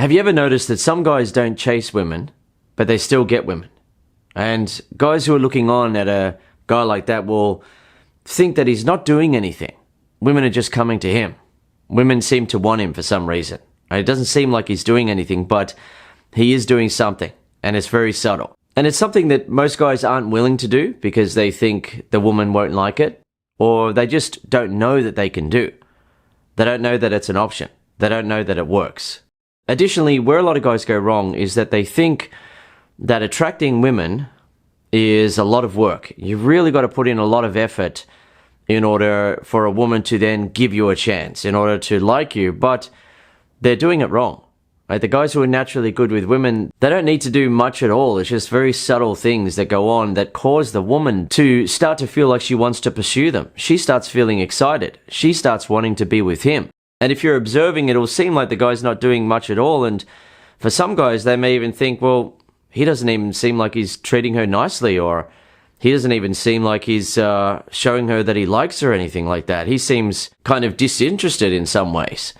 Have you ever noticed that some guys don't chase women, but they still get women? And guys who are looking on at a guy like that will think that he's not doing anything. Women are just coming to him. Women seem to want him for some reason. It doesn't seem like he's doing anything, but he is doing something, and it's very subtle. And it's something that most guys aren't willing to do because they think the woman won't like it, or they just don't know that they can do. They don't know that it's an option. They don't know that it works. Additionally, where a lot of guys go wrong is that they think that attracting women is a lot of work. You've really got to put in a lot of effort in order for a woman to then give you a chance, in order to like you, but they're doing it wrong. Right? The guys who are naturally good with women, they don't need to do much at all. It's just very subtle things that go on that cause the woman to start to feel like she wants to pursue them. She starts feeling excited. She starts wanting to be with him. And if you're observing, it'll seem like the guy's not doing much at all. And for some guys, they may even think, well, he doesn't even seem like he's treating her nicely, or he doesn't even seem like he's showing her that he likes her or anything like that. He seems kind of disinterested in some ways.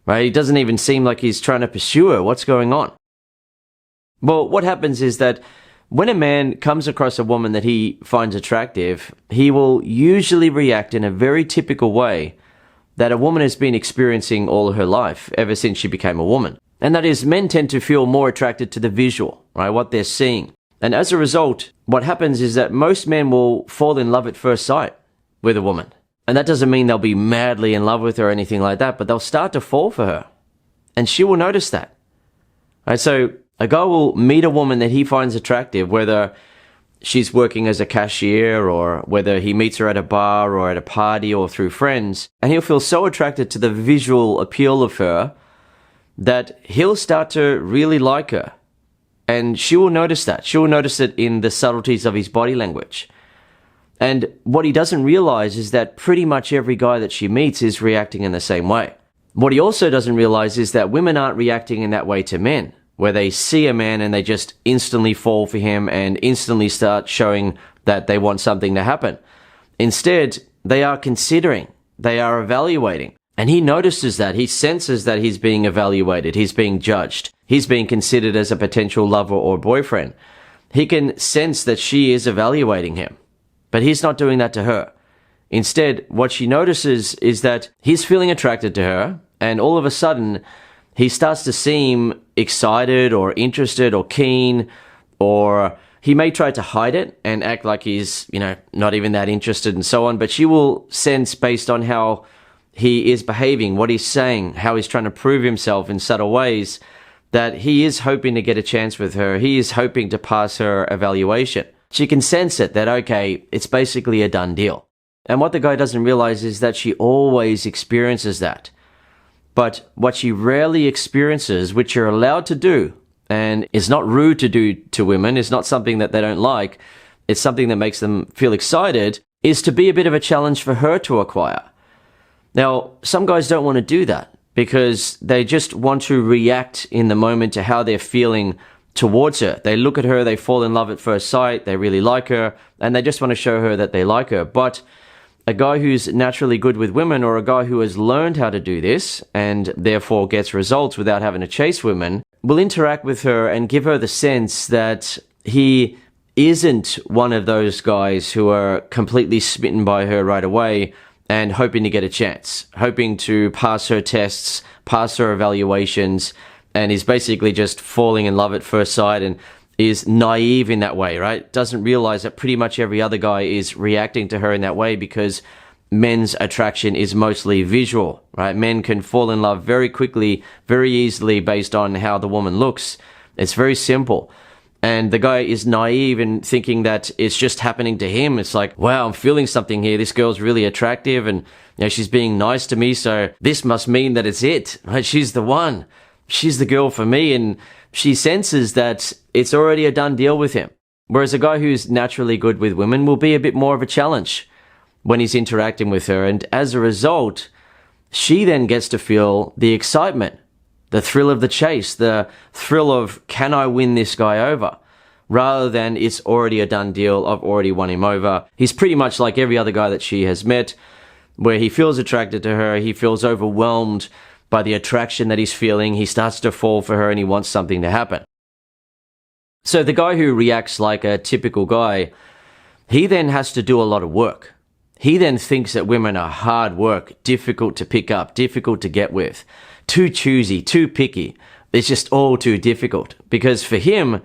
Right? He doesn't even seem like he's trying to pursue her. What's going on? Well, what happens is that when a man comes across a woman that he finds attractive, he will usually react in a very typical way that a woman has been experiencing all her life, ever since she became a woman. And that is, men tend to feel more attracted to the visual, right? What they're seeing. And as a result, what happens is that most men will fall in love at first sight with a woman. And that doesn't mean they'll be madly in love with her or anything like that, but they'll start to fall for her. And she will notice that. Right? So a guy will meet a woman that he finds attractive, whether she's working as a cashier or whether he meets her at a bar or at a party or through friends, and he'll feel so attracted to the visual appeal of her that he'll start to really like her. And she will notice that. She will notice it in the subtleties of his body language. And what he doesn't realize is that pretty much every guy that she meets is reacting in the same way. What he also doesn't realize is that women aren't reacting in that way to men, where they see a man and they just instantly fall for him and instantly start showing that they want something to happen. Instead, they are considering, they are evaluating. And he notices that, he senses that he's being evaluated, he's being judged, he's being considered as a potential lover or boyfriend. He can sense that she is evaluating him. But he's not doing that to her. Instead, what she notices is that he's feeling attracted to her, and all of a sudden, he starts to seem excited or interested or keen, or he may try to hide it and act like he's, not even that interested and so on, but she will sense based on how he is behaving, what he's saying, how he's trying to prove himself in subtle ways, that he is hoping to get a chance with her. He is hoping to pass her evaluation. She can sense it that, okay, it's basically a done deal. And what the guy doesn't realize is that she always experiences that. But what she rarely experiences, which you're allowed to do, and is not rude to do to women, is not something that they don't like, it's something that makes them feel excited, is to be a bit of a challenge for her to acquire. Now, some guys don't want to do that because they just want to react in the moment to how they're feeling towards her. They look at her, they fall in love at first sight, they really like her, and they just want to show her that they like her. But a guy who's naturally good with women, or a guy who has learned how to do this and therefore gets results without having to chase women, will interact with her and give her the sense that he isn't one of those guys who are completely smitten by her right away and hoping to get a chance, hoping to pass her tests, pass her evaluations, and is basically just falling in love at first sight and is naive in that way, right? Doesn't realize that pretty much every other guy is reacting to her in that way because men's attraction is mostly visual, right? Men can fall in love very quickly, very easily based on how the woman looks. It's very simple. And the guy is naive in thinking that it's just happening to him. It's like, wow, I'm feeling something here. This girl's really attractive and she's being nice to me. So this must mean that it's it, right? She's the one. She's the girl for me. And she senses that it's already a done deal with him. Whereas a guy who's naturally good with women will be a bit more of a challenge when he's interacting with her. And as a result, she then gets to feel the excitement, the thrill of the chase, the thrill of, can I win this guy over? Rather than it's already a done deal, I've already won him over. He's pretty much like every other guy that she has met, where he feels attracted to her, he feels overwhelmed by the attraction that he's feeling. He starts to fall for her and he wants something to happen. So the guy who reacts like a typical guy, he then has to do a lot of work. He then thinks that women are hard work, difficult to pick up, difficult to get with, too choosy, too picky. It's just all too difficult because for him,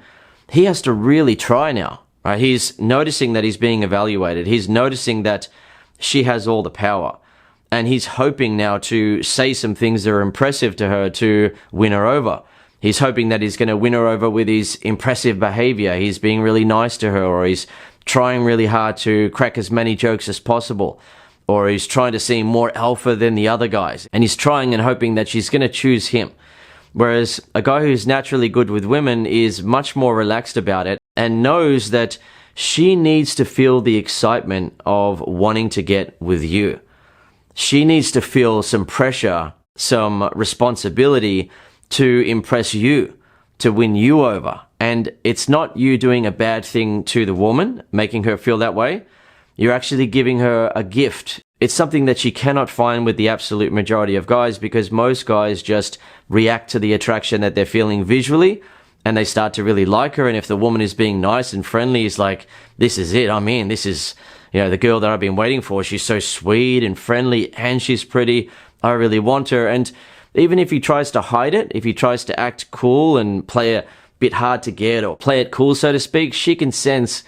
he has to really try now. Right? He's noticing that he's being evaluated. He's noticing that she has all the power. And he's hoping now to say some things that are impressive to her to win her over. He's hoping that he's going to win her over with his impressive behavior. He's being really nice to her, or he's trying really hard to crack as many jokes as possible, or he's trying to seem more alpha than the other guys. And he's trying and hoping that she's going to choose him. Whereas a guy who's naturally good with women is much more relaxed about it and knows that she needs to feel the excitement of wanting to get with you. She needs to feel some pressure, some responsibility to impress you, to win you over. And it's not you doing a bad thing to the woman, making her feel that way. You're actually giving her a gift. It's something that she cannot find with the absolute majority of guys, because most guys just react to the attraction that they're feeling visually and they start to really like her. And if the woman is being nice and friendly, it's like, this is it. I'm in. This is, the girl that I've been waiting for. She's so sweet and friendly and she's pretty. I really want her. And even if he tries to hide it, if he tries to act cool and play a bit hard to get or play it cool, so to speak, she can sense,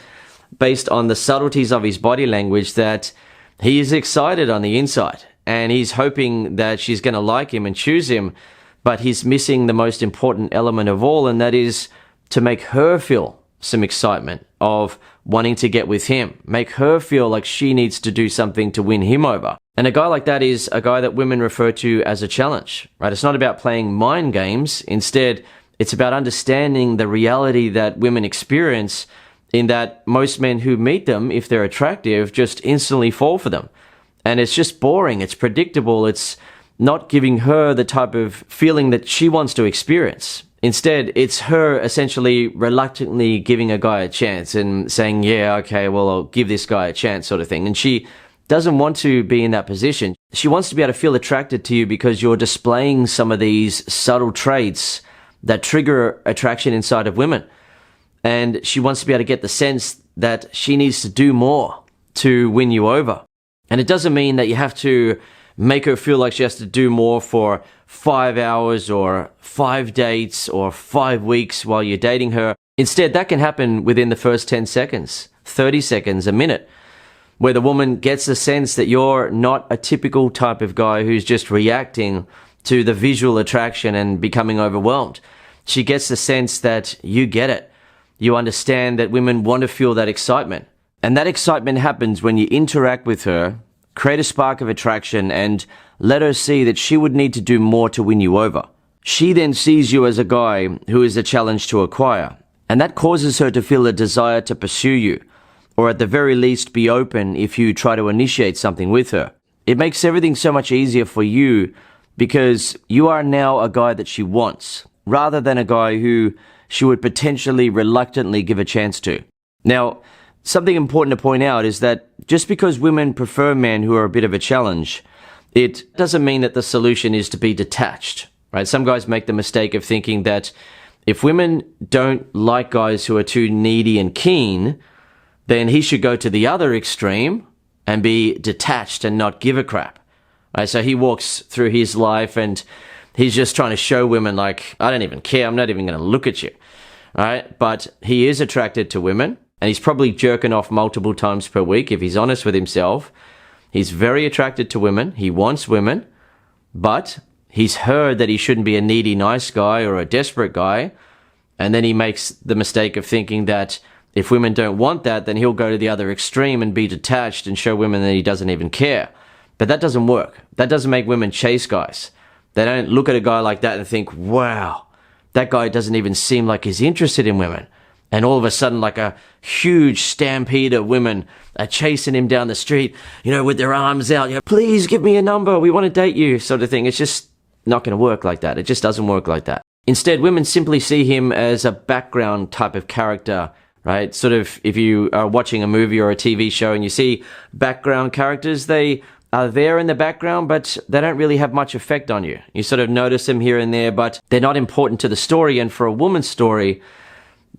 based on the subtleties of his body language, that he is excited on the inside and he's hoping that she's going to like him and choose him, but he's missing the most important element of all, and that is to make her feel some excitement of wanting to get with him, make her feel like she needs to do something to win him over. And a guy like that is a guy that women refer to as a challenge, right? It's not about playing mind games. Instead, it's about understanding the reality that women experience, in that most men who meet them, if they're attractive, just instantly fall for them. And it's just boring. It's predictable. It's not giving her the type of feeling that she wants to experience. Instead, it's her essentially reluctantly giving a guy a chance and saying, yeah, okay, well, I'll give this guy a chance, sort of thing. And she doesn't want to be in that position. She wants to be able to feel attracted to you because you're displaying some of these subtle traits that trigger attraction inside of women. And she wants to be able to get the sense that she needs to do more to win you over. And it doesn't mean that you have to make her feel like she has to do more for 5 hours or 5 dates or 5 weeks while you're dating her. Instead, that can happen within the first 10 seconds, 30 seconds, a minute, where the woman gets the sense that you're not a typical type of guy who's just reacting to the visual attraction and becoming overwhelmed. She gets the sense that you get it. You understand that women want to feel that excitement. And that excitement happens when you interact with her, create a spark of attraction, and let her see that she would need to do more to win you over. She then sees you as a guy who is a challenge to acquire. And that causes her to feel a desire to pursue you, or at the very least be open if you try to initiate something with her. It makes everything so much easier for you because you are now a guy that she wants, rather than a guy who she would potentially reluctantly give a chance to. Now, something important to point out is that just because women prefer men who are a bit of a challenge, it doesn't mean that the solution is to be detached, right? Some guys make the mistake of thinking that if women don't like guys who are too needy and keen, then he should go to the other extreme and be detached and not give a crap. Right? So he walks through his life and he's just trying to show women, like, I don't even care. I'm not even going to look at you. Right? But he is attracted to women, and he's probably jerking off multiple times per week if he's honest with himself. He's very attracted to women. He wants women, but he's heard that he shouldn't be a needy, nice guy or a desperate guy. And then he makes the mistake of thinking that if women don't want that, then he'll go to the other extreme and be detached and show women that he doesn't even care. But that doesn't work. That doesn't make women chase guys. They don't look at a guy like that and think, wow, that guy doesn't even seem like he's interested in women. And all of a sudden, like a huge stampede of women are chasing him down the street, with their arms out, please give me a number, we want to date you, sort of thing. It's just not going to work like that. It just doesn't work like that. Instead, women simply see him as a background type of character, right? Sort of, if you are watching a movie or a TV show and you see background characters, they are there in the background, but they don't really have much effect on you. You sort of notice them here and there, but they're not important to the story. And for a woman's story,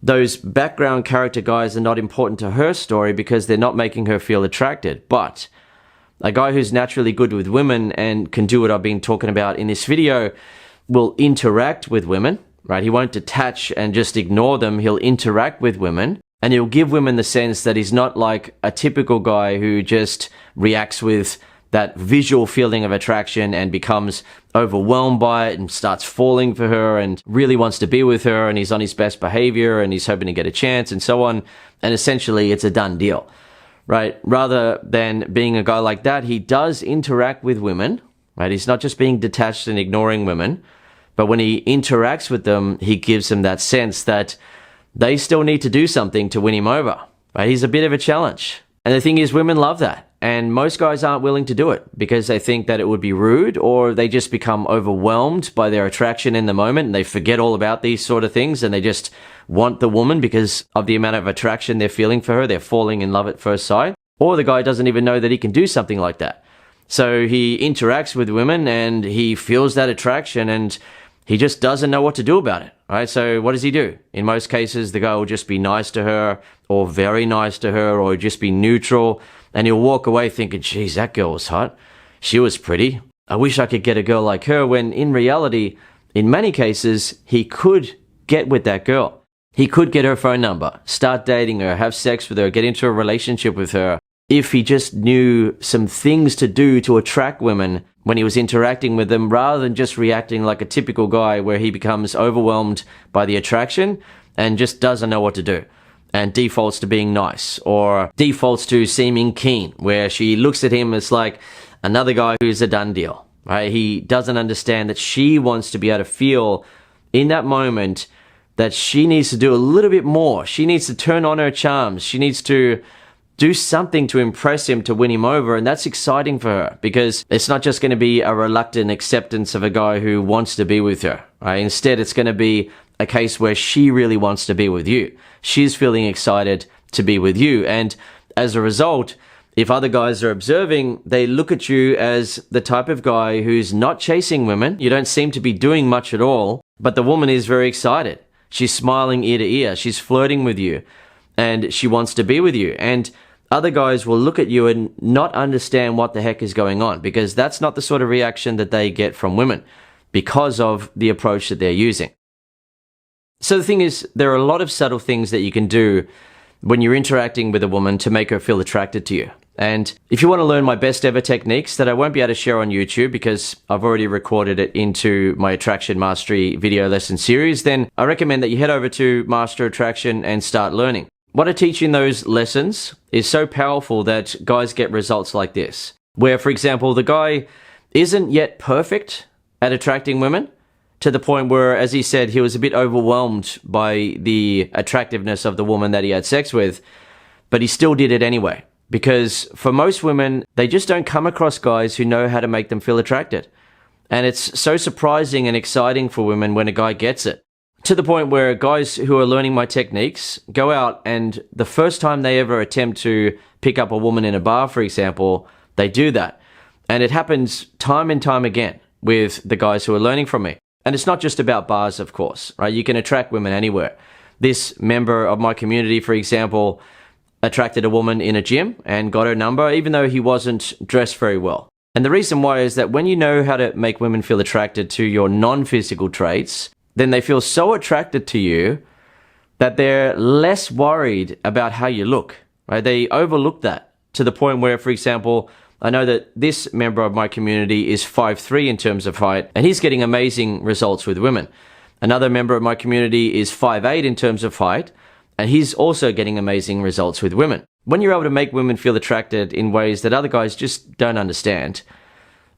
those background character guys are not important to her story because they're not making her feel attracted. But a guy who's naturally good with women and can do what I've been talking about in this video will interact with women, right? He won't detach and just ignore them. He'll interact with women, and he'll give women the sense that he's not like a typical guy who just reacts with that visual feeling of attraction and becomes overwhelmed by it and starts falling for her and really wants to be with her, and he's on his best behavior and he's hoping to get a chance and so on. And essentially it's a done deal, right? Rather than being a guy like that, he does interact with women, right? He's not just being detached and ignoring women, but when he interacts with them, he gives them that sense that they still need to do something to win him over, right? He's a bit of a challenge. And the thing is, women love that. And most guys aren't willing to do it because they think that it would be rude, or they just become overwhelmed by their attraction in the moment and they forget all about these sort of things and they just want the woman because of the amount of attraction they're feeling for her. They're falling in love at first sight. Or the guy doesn't even know that he can do something like that. So he interacts with women and he feels that attraction and he just doesn't know what to do about it, right? So what does he do? In most cases, the guy will just be nice to her or very nice to her or just be neutral. And he'll walk away thinking, geez, that girl was hot. She was pretty. I wish I could get a girl like her. When in reality, in many cases, he could get with that girl. He could get her phone number, start dating her, have sex with her, get into a relationship with her, if he just knew some things to do to attract women when he was interacting with them, rather than just reacting like a typical guy where he becomes overwhelmed by the attraction and just doesn't know what to do and defaults to being nice or defaults to seeming keen, where she looks at him as like another guy who's a done deal, right? He doesn't understand that she wants to be able to feel in that moment that she needs to do a little bit more. She needs to turn on her charms. She needs to do something to impress him, to win him over. And that's exciting for her because it's not just going to be a reluctant acceptance of a guy who wants to be with her, right? Instead, it's going to be a case where she really wants to be with you. She's feeling excited to be with you. And as a result, if other guys are observing, they look at you as the type of guy who's not chasing women. You don't seem to be doing much at all, but the woman is very excited. She's smiling ear to ear. She's flirting with you and she wants to be with you. And other guys will look at you and not understand what the heck is going on because that's not the sort of reaction that they get from women because of the approach that they're using. So the thing is, there are a lot of subtle things that you can do when you're interacting with a woman to make her feel attracted to you. And if you want to learn my best ever techniques that I won't be able to share on YouTube because I've already recorded it into my Attraction Mastery video lesson series, then I recommend that you head over to Master Attraction and start learning. What I teach in those lessons is so powerful that guys get results like this, where, for example, the guy isn't yet perfect at attracting women to the point where, as he said, he was a bit overwhelmed by the attractiveness of the woman that he had sex with, but he still did it anyway. Because for most women, they just don't come across guys who know how to make them feel attracted. And it's so surprising and exciting for women when a guy gets it. To the point where guys who are learning my techniques go out and the first time they ever attempt to pick up a woman in a bar, for example, they do that. And it happens time and time again with the guys who are learning from me. And it's not just about bars, of course, right? You can attract women anywhere. This member of my community, for example, attracted a woman in a gym and got her number, even though he wasn't dressed very well. And the reason why is that when you know how to make women feel attracted to your non-physical traits, then they feel so attracted to you that they're less worried about how you look, right? They overlook that to the point where, for example, I know that this member of my community is 5'3" in terms of height, and he's getting amazing results with women. Another member of my community is 5'8" in terms of height, and he's also getting amazing results with women. When you're able to make women feel attracted in ways that other guys just don't understand,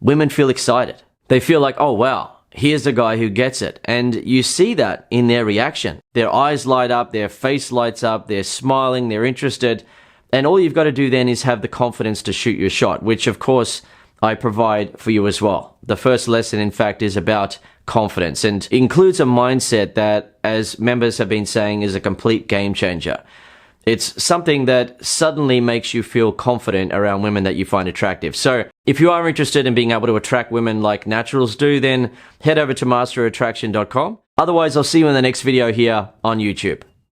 women feel excited. They feel like, oh wow, here's a guy who gets it. And you see that in their reaction. Their eyes light up, their face lights up, they're smiling, they're interested. And all you've got to do then is have the confidence to shoot your shot, which of course I provide for you as well. The first lesson, in fact, is about confidence and includes a mindset that, as members have been saying, is a complete game changer. It's something that suddenly makes you feel confident around women that you find attractive. So if you are interested in being able to attract women like naturals do, then head over to masterattraction.com. Otherwise, I'll see you in the next video here on YouTube.